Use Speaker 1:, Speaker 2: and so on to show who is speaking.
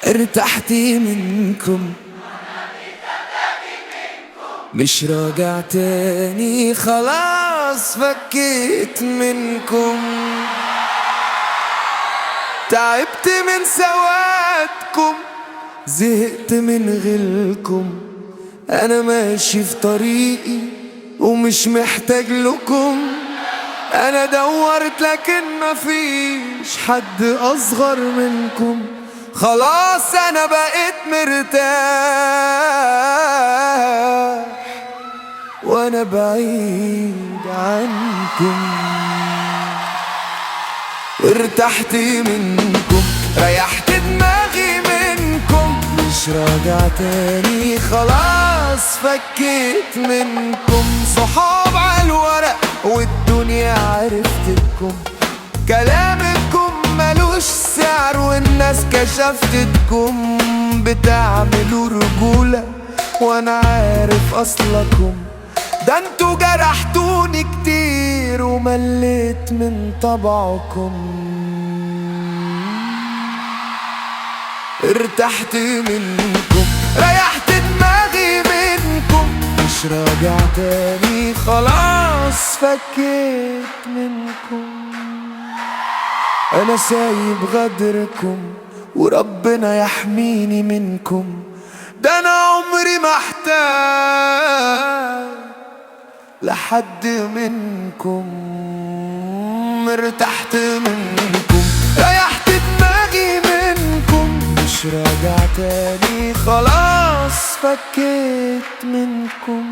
Speaker 1: ارتحت منكم، مش راجع تاني، خلاص فكيت منكم. تعبت من سوادكم، زهقت من غلكم. انا ماشي في طريقي ومش محتاج لكم. انا دورت لكن مفيش حد اصغر منكم. خلاص انا بقيت مرتاح وانا بعيد عنكم. ارتحت منكم، ريحت دماغي منكم، مش راجع تاني، خلاص فكيت منكم. صحاب عالورق والدنيا عرفتكم، كلامكم ملوش سعر والناس كشفتكم. بتعملوا رجولة وانا عارف اصلكم، ده انتوا جرحتوني كتير ومليت من طبعكم. ارتحت منكم، ريحت دماغي منكم، مش راجع تاني، خلاص فكيت منكم. انا سايب غدركم وربنا يحميني منكم، ده انا عمري ما احتاج لحد منكم. ارتحت منكم، ريحت دماغي منكم، مش راجع تاني، خلاص فكيت منكم.